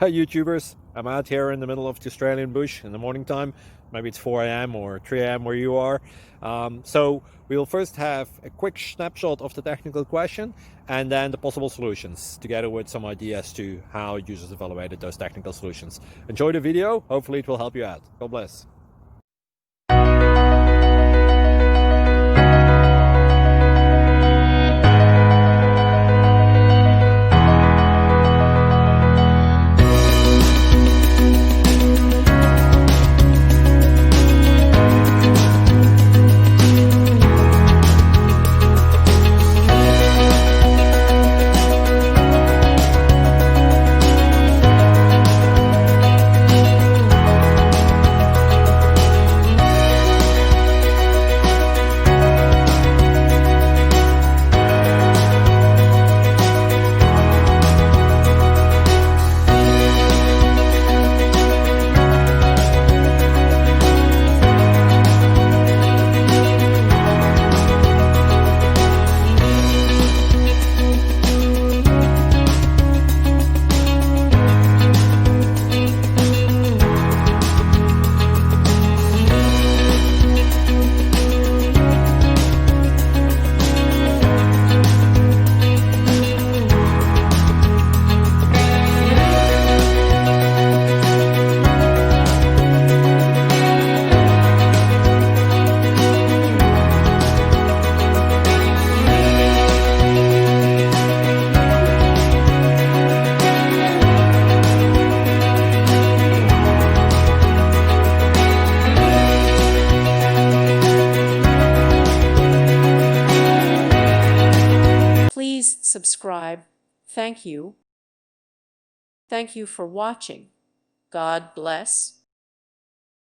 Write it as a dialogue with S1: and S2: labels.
S1: Hi YouTubers, I'm out here in the middle of the Australian bush in the morning time. Maybe it's 4 a.m. or 3 a.m. where you are. So we will first have a quick snapshot of the technical question and then the possible solutions, together with some ideas to how users evaluated those technical solutions. Enjoy the video, hopefully it will help you out. God bless.
S2: Please subscribe. Thank you. Thank you for watching. God bless.